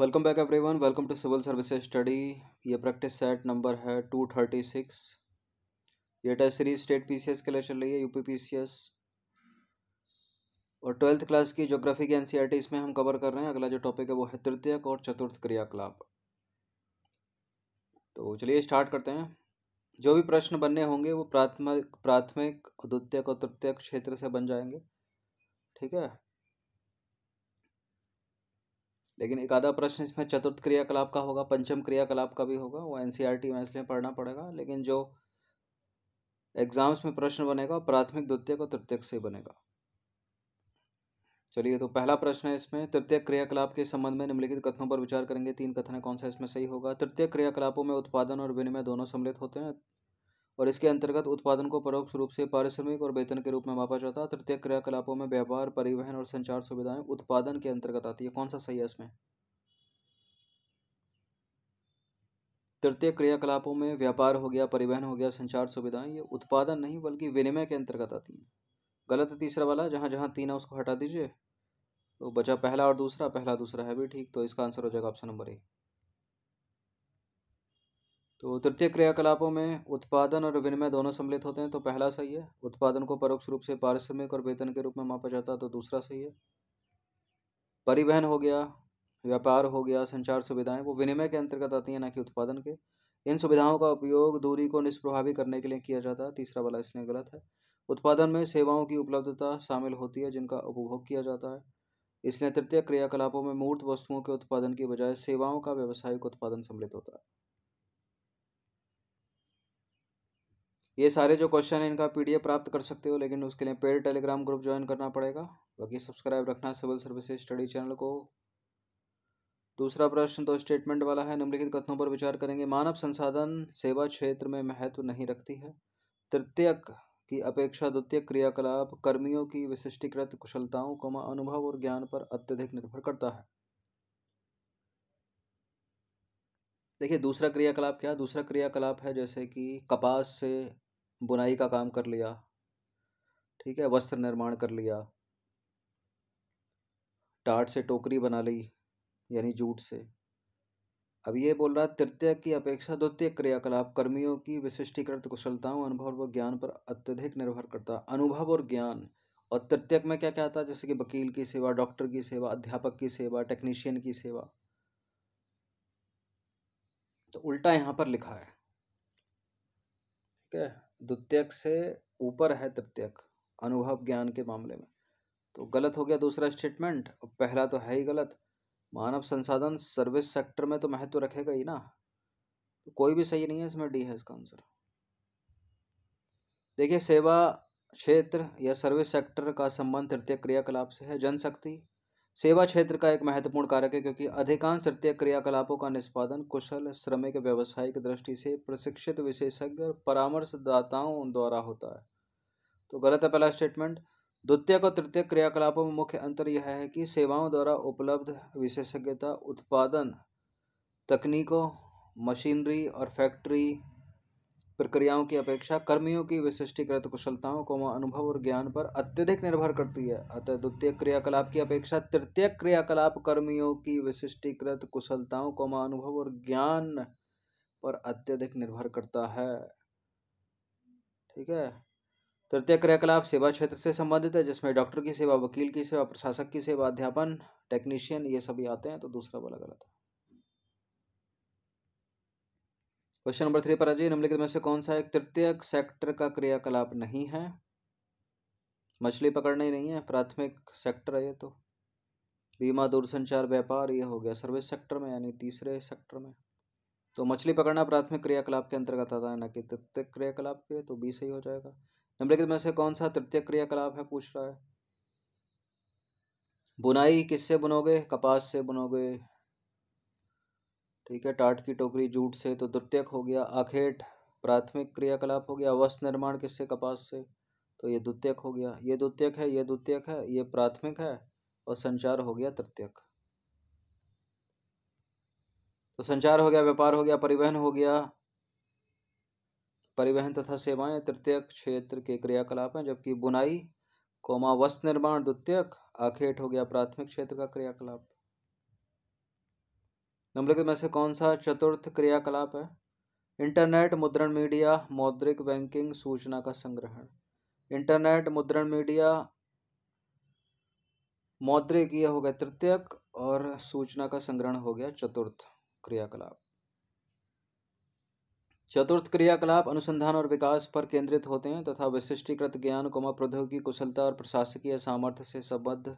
Welcome back everyone, welcome to civil services study. ये practice set number है 236। ये test series state PCS के लिए चल रही है, यूपी पीसीएस और 12th क्लास की ज्योग्राफी की एनसीईआरटी इसमें हम कवर कर रहे हैं। अगला जो टॉपिक है वो है तृतीयक और चतुर्थ क्रियाकलाप। तो चलिए स्टार्ट करते हैं। जो भी प्रश्न बनने होंगे वो प्राथमिक द्वितीयक और तृतीयक क्षेत्र से बन जाएंगे, ठीक है। लेकिन एक आधा प्रश्न इसमें चतुर्थ क्रियाकलाप का होगा, पंचम क्रियाकलाप का भी होगा, वो एनसीईआरटी में इसलिए पढ़ना पड़ेगा। लेकिन जो एग्जाम्स में प्रश्न बनेगा प्राथमिक द्वितीयक और तृतीयक से बनेगा। चलिए, तो पहला प्रश्न है इसमें, तृतीयक क्रियाकलाप के संबंध में निम्नलिखित कथनों पर विचार करेंगे। 3 कथन है, कौन सा इसमें सही होगा। तृतीयक क्रियाकलापों में उत्पादन और विनिमय दोनों सम्मिलित होते हैं और इसके अंतर्गत उत्पादन को परोक्ष रूप से पारिश्रमिक और वेतन के रूप में मापा जाता है। तृतीयक क्रियाकलापों में व्यापार, परिवहन और संचार सुविधाएं उत्पादन के अंतर्गत आती है। कौन सा सही है इसमें। तृतीय क्रियाकलापों में व्यापार हो गया, परिवहन हो गया, संचार सुविधाएं, ये उत्पादन नहीं बल्कि विनिमय के अंतर्गत आती हैं। गलत है तीसरा वाला, जहां जहां 3 है उसको हटा दीजिए, तो बचा पहला और दूसरा। पहला दूसरा है भी ठीक, तो इसका आंसर हो जाएगा ऑप्शन नंबर ए। तो तृतीय क्रियाकलापों में उत्पादन और विनिमय दोनों सम्मिलित होते हैं, तो पहला सही है। उत्पादन को परोक्ष रूप से पारिश्रमिक और वेतन के रूप में मापा जाता है, तो दूसरा सही है। परिवहन हो गया, व्यापार हो गया, संचार सुविधाएं, वो विनिमय के अंतर्गत आती हैं, ना कि उत्पादन के। इन सुविधाओं का उपयोग दूरी को निष्प्रभावी करने के लिए किया जाता है, तीसरा वाला इसलिए गलत है। उत्पादन में सेवाओं की उपलब्धता शामिल होती है जिनका उपभोग किया जाता है, इसलिए तृतीय क्रियाकलापों में मूर्त वस्तुओं के उत्पादन की बजाय सेवाओं का व्यावसायिक उत्पादन सम्मिलित होता है। ये सारे जो क्वेश्चन है इनका पीडीएफ प्राप्त कर सकते हो, लेकिन उसके लिए पेड टेलीग्राम ग्रुप ज्वाइन करना पड़ेगा। बाकी सब्सक्राइब रखना सिविल सर्विसेज स्टडी चैनल को। दूसरा प्रश्न तो स्टेटमेंट वाला है, निम्नलिखित कथनों पर विचार करेंगे। मानव संसाधन सेवा क्षेत्र में महत्व नहीं रखती है। तृतीयक की अपेक्षा द्वितीयक क्रियाकलाप कर्मियों की विशिष्टीकृत कुशलताओं, अनुभव और ज्ञान पर अत्यधिक निर्भर करता है। देखिए, दूसरा क्रियाकलाप क्या है। दूसरा क्रियाकलाप है जैसे कि कपास से बुनाई का काम कर लिया, ठीक है, वस्त्र निर्माण कर लिया, टाट से टोकरी बना ली यानी जूट से। अब ये बोल रहा है तृतीय की अपेक्षा द्वितीय क्रियाकलाप कर्मियों की विशिष्टीकृत कुशलताओं, अनुभव व ज्ञान पर अत्यधिक निर्भर करता है। अनुभव और ज्ञान। और तृतीयक में क्या क्या आता है, जैसे कि वकील की सेवा, डॉक्टर की सेवा, अध्यापक की सेवा, टेक्नीशियन की सेवा। तो उल्टा यहाँ पर लिखा है, ठीक है। द्वितीयक से ऊपर है तृतीयक अनुभव ज्ञान के मामले में, तो गलत हो गया दूसरा स्टेटमेंट। पहला तो है ही गलत। मानव संसाधन सर्विस सेक्टर में तो महत्व रखेगा ही ना, तो कोई भी सही नहीं है इसमें, डी है इसका आंसर। देखिए, सेवा क्षेत्र या सर्विस सेक्टर का संबंध तृतीय क्रियाकलाप से है। जनशक्ति सेवा क्षेत्र का एक महत्वपूर्ण कारक है, क्योंकि अधिकांश तृतीय क्रियाकलापों का निष्पादन कुशल श्रमिक व्यावसायिक दृष्टि से प्रशिक्षित विशेषज्ञ और परामर्शदाताओं द्वारा होता है, तो गलत है पहला स्टेटमेंट। द्वितीयक और तृतीयक क्रियाकलापों में मुख्य अंतर यह है कि सेवाओं द्वारा उपलब्ध विशेषज्ञता उत्पादन तकनीकों, मशीनरी और फैक्ट्री प्रक्रियाओं की अपेक्षा कर्मियों की विशिष्टीकृत कुशलताओं को अनुभव और ज्ञान पर अत्यधिक निर्भर करती है। अतः द्वितीय क्रियाकलाप की अपेक्षा तृतीय क्रियाकलाप कर्मियों की विशिष्टीकृत कुशलताओं को अनुभव और ज्ञान पर अत्यधिक निर्भर करता है, ठीक है। तृतीय क्रियाकलाप सेवा क्षेत्र से संबंधित है, जिसमें डॉक्टर की सेवा, वकील की सेवा, प्रशासक की सेवा, अध्यापन, टेक्नीशियन, ये सभी आते हैं, तो दूसरा वाला गलत है। क्वेश्चन नंबर 3 पर आ जाइए। निम्नलिखित में से कौन सा एक तृतीयक सेक्टर का क्रियाकलाप नहीं है। मछली पकड़ना ही नहीं है, प्राथमिक सेक्टर है ये तो। बीमा, दूरसंचार, व्यापार, ये हो गया सर्विस सेक्टर में यानी तीसरे सेक्टर में। तो मछली पकड़ना प्राथमिक क्रियाकलाप के अंतर्गत आता है, ना कि तृतीय क्रियाकलाप के, तो बी सही हो जाएगा। निम्नलिखित में से कौन सा तृतीय क्रियाकलाप है पूछ रहा है। बुनाई किससे बुनोगे, कपास से बुनोगे, ठीक है। टाट की टोकरी जूट से, तो द्वितीयक हो गया। आखेट प्राथमिक क्रियाकलाप हो गया। वस्त्र निर्माण किससे, कपास से, तो ये द्वितीयक हो गया। ये द्वितीयक है, ये द्वितीयक है, ये प्राथमिक है, और संचार हो गया तृतीयक। तो संचार हो गया, व्यापार हो गया, परिवहन हो गया, परिवहन तथा सेवाएं तृतीयक क्षेत्र के क्रियाकलाप हैं, जबकि बुनाई वस्त्र निर्माण द्वितीयक, आखेट हो गया प्राथमिक क्षेत्र का क्रियाकलाप। निम्नलिखित में से कौन सा चतुर्थ क्रियाकलाप है? इंटरनेट, मुद्रण मीडिया, मौद्रिक बैंकिंग, सूचना का संग्रहण। इंटरनेट, मुद्रण मीडिया, मौद्रिक ये हो गया तृतीयक और सूचना का संग्रहण हो गया चतुर्थ क्रियाकलाप। चतुर्थ क्रियाकलाप अनुसंधान और विकास पर केंद्रित होते हैं तथा विशिष्टीकृत ज्ञान, प्रौद्योगिकी कुशलता और प्रशासकीय सामर्थ्य से संबद्ध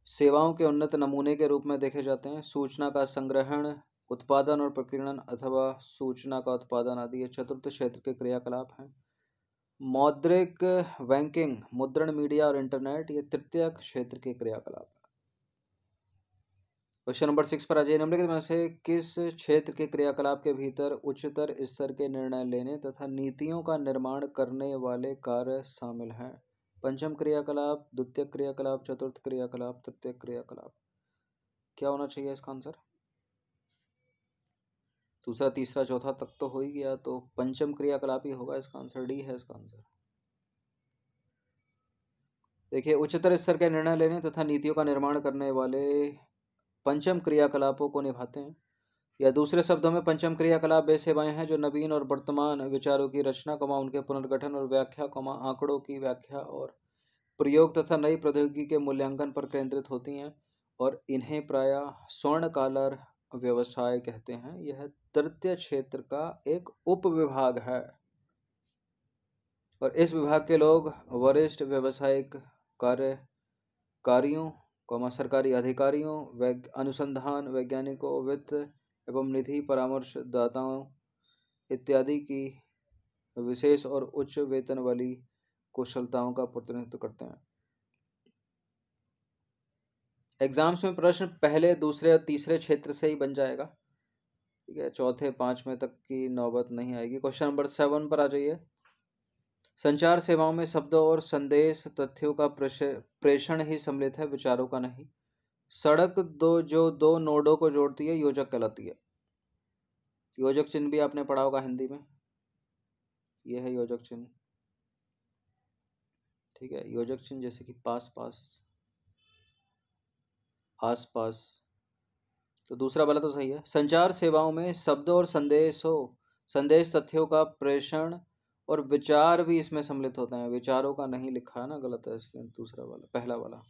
सेवाओं के उन्नत नमूने के रूप में देखे जाते हैं। सूचना का संग्रहण, उत्पादन और प्रकीर्णन अथवा सूचना का उत्पादन आदि ये चतुर्थ क्षेत्र के क्रियाकलाप हैं। मौद्रिक बैंकिंग, मुद्रण मीडिया और इंटरनेट ये तृतीय क्षेत्र के क्रियाकलाप। क्वेश्चन नंबर 6 पर आ जाइए। निम्नलिखित में से किस क्षेत्र के क्रियाकलाप के भीतर उच्चतर स्तर के निर्णय लेने तथा नीतियों का निर्माण करने वाले कार्य शामिल हैं? पंचम क्रियाकलाप, द्वितीय क्रियाकलाप, चतुर्थ क्रियाकलाप, तृतीय क्रियाकलाप। क्या होना चाहिए इसका आंसर? दूसरा, तीसरा, चौथा तक तो हो ही गया, तो पंचम क्रियाकलाप ही होगा इसका आंसर। डी है इसका आंसर। देखिए, उच्चतर स्तर के निर्णय लेने तथा नीतियों का निर्माण करने वाले पंचम क्रियाकलापों को निभाते हैं, या दूसरे शब्दों में पंचम क्रियाकलाप वे सेवाएं हैं जो नवीन और वर्तमान विचारों की रचना, उनके पुनर्गठन और व्याख्या, आंकड़ों की व्याख्या और प्रयोग तथा नई प्रौद्योगिकी के मूल्यांकन पर केंद्रित होती हैं, और इन्हें प्रायः स्वर्ण कॉलर व्यवसाय कहते हैं। यह तृतीय क्षेत्र का एक उप विभाग है और इस विभाग के लोग वरिष्ठ व्यावसायिक कार्यकारियों, सरकारी अधिकारियों, अनुसंधान वैज्ञानिकों, वित्त एवं निधि परामर्शदाताओं इत्यादि की विशेष और उच्च वेतन वाली कुशलताओं का प्रतिनिधित्व करते हैं। एग्जाम्स में प्रश्न पहले, दूसरे और तीसरे क्षेत्र से ही बन जाएगा, ठीक है। चौथे, पांचवें तक की नौबत नहीं आएगी। क्वेश्चन नंबर 7 पर आ जाइए। संचार सेवाओं में शब्दों और संदेश तथ्यों का प्रेषण ही सम्मिलित है, विचारों का नहीं। सड़क जो दो नोडों को जोड़ती है योजक कहलाती है। योजक चिन्ह भी आपने पढ़ा होगा हिंदी में, यह है योजक चिन्ह, ठीक है। योजक चिन्ह जैसे कि पास पास, आस पास, तो दूसरा वाला तो सही है। संचार सेवाओं में शब्दों और संदेश तथ्यों का प्रेषण और विचार भी इसमें सम्मिलित होते हैं। विचारों का नहीं लिखा है ना, गलत है, इसलिए दूसरा वाला, पहला वाला।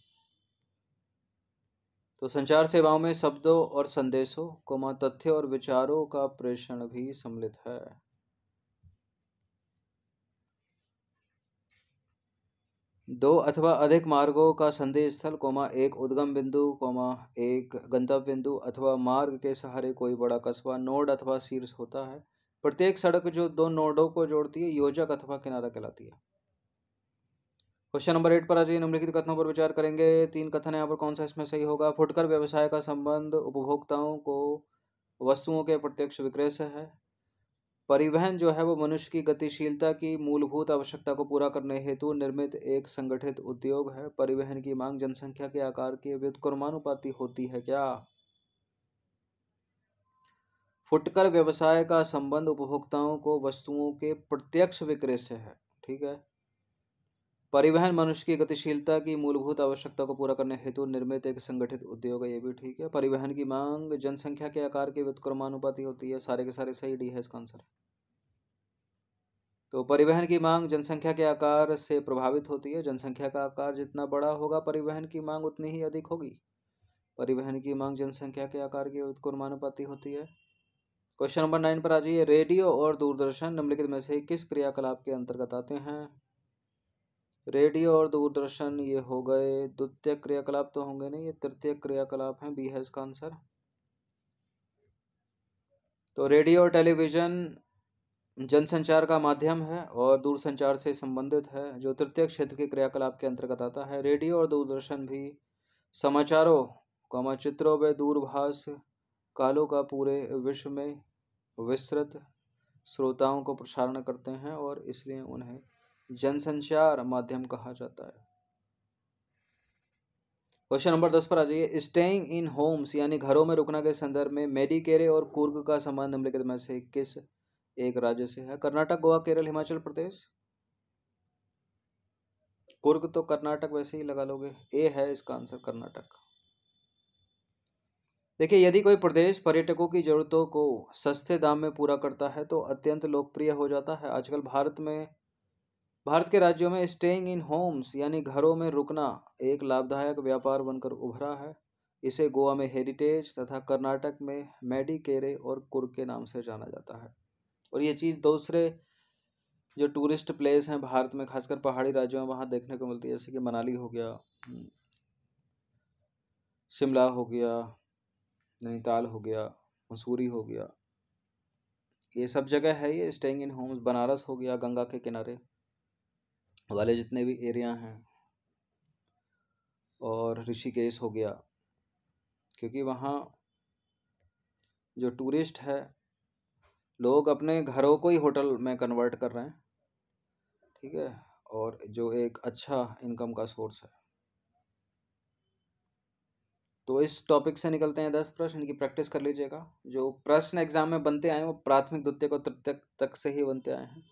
तो संचार सेवाओं में शब्दों और संदेशों, तथ्यों और विचारों का प्रेषण भी सम्मिलित है। दो अथवा अधिक मार्गों का संदेश स्थल, एक उद्गम बिंदु, एक गंतव्य बिंदु अथवा मार्ग के सहारे कोई बड़ा कस्बा, नोड अथवा शीर्ष होता है। प्रत्येक सड़क जो दो नोडों को जोड़ती है योजक अथवा किनारा कहलाती है। क्वेश्चन नंबर 8 पर आ जाइए। निम्नलिखित कथनों पर विचार करेंगे। 3 कथन यहाँ पर, कौन सा इसमें सही होगा? फुटकर व्यवसाय का संबंध उपभोक्ताओं को वस्तुओं के प्रत्यक्ष विक्रय से है। परिवहन जो है वो मनुष्य की गतिशीलता की मूलभूत आवश्यकता को पूरा करने हेतु निर्मित एक संगठित उद्योग है। परिवहन की मांग जनसंख्या के आकार के व्युत्क्रमानुपाती होती है। क्या? फुटकर व्यवसाय का संबंध उपभोक्ताओं को वस्तुओं के प्रत्यक्ष विक्रय से है, ठीक है। परिवहन मनुष्य की गतिशीलता की मूलभूत आवश्यकता को पूरा करने हेतु निर्मित एक संगठित उद्योग है, ये भी ठीक है। परिवहन की मांग जनसंख्या के आकार के व्युत्क्रमानुपाती होती है, सारे के सारे सही, डी है इसका आंसर। तो परिवहन की मांग जनसंख्या के आकार से प्रभावित होती है। जनसंख्या का आकार जितना बड़ा होगा परिवहन की मांग उतनी ही अधिक होगी। परिवहन की मांग जनसंख्या के आकार के व्युत्क्रमानुपाती होती है। क्वेश्चन नंबर 9 पर आ जाइए। रेडियो और दूरदर्शन निम्नलिखित में से किस क्रियाकलाप के अंतर्गत आते हैं? रेडियो और दूरदर्शन ये हो गए द्वितीय क्रियाकलाप तो होंगे नहीं, ये तृतीय क्रियाकलाप हैं, बी है इसका आंसर। तो रेडियो और टेलीविजन जनसंचार का माध्यम है और दूरसंचार से संबंधित है, जो तृतीय क्षेत्र के क्रियाकलाप के अंतर्गत आता है। रेडियो और दूरदर्शन भी समाचारों, चित्रों व दूरभाष कालों का पूरे विश्व में विस्तृत श्रोताओं को प्रसारण करते हैं और इसलिए उन्हें जनसंचार माध्यम कहा जाता है। क्वेश्चन नंबर 10 पर आ जाइए। स्टेइंग इन होम्स यानी घरों में रुकना के संदर्भ में मेडिकेरे और कुर्ग का संबंध निम्नलिखित में से किस एक राज्य से है? कर्नाटक, गोवा, केरल, हिमाचल प्रदेश। कुर्ग तो कर्नाटक वैसे ही लगा लोगे, ए है इसका आंसर, कर्नाटक। देखिए, यदि कोई प्रदेश पर्यटकों की ज़रूरतों को सस्ते दाम में पूरा करता है तो अत्यंत लोकप्रिय हो जाता है। आजकल भारत के राज्यों में स्टेइंग इन होम्स यानी घरों में रुकना एक लाभदायक व्यापार बनकर उभरा है। इसे गोवा में हेरिटेज तथा कर्नाटक में मेडिकेरे और कुर्ग के नाम से जाना जाता है। और ये चीज़ दूसरे जो टूरिस्ट प्लेस हैं भारत में, खासकर पहाड़ी राज्यों में, वहाँ देखने को मिलती है, जैसे कि मनाली हो गया, शिमला हो गया, नैनीताल हो गया, मसूरी हो गया, ये सब जगह है ये स्टेइंग इन होम्स। बनारस हो गया, गंगा के किनारे वाले जितने भी एरिया हैं, और ऋषिकेश हो गया, क्योंकि वहाँ जो टूरिस्ट है, लोग अपने घरों को ही होटल में कन्वर्ट कर रहे हैं, ठीक है, और जो एक अच्छा इनकम का सोर्स है। तो इस टॉपिक से निकलते हैं 10 प्रश्न, इनकी प्रैक्टिस कर लीजिएगा। जो प्रश्न एग्जाम में बनते आए हैं वो प्राथमिक, द्वितीय और तृतीय तक से ही बनते आए हैं,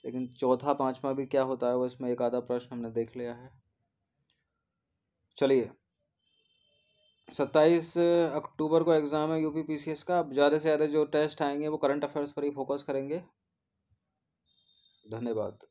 लेकिन चौथा पांचवा भी क्या होता है वो इसमें एक आधा प्रश्न हमने देख लिया है। चलिए, 27 अक्टूबर को एग्ज़ाम है यूपी पीसीएस का। अब ज़्यादा से ज़्यादा जो टेस्ट आएंगे वो करंट अफेयर्स पर ही फोकस करेंगे। धन्यवाद।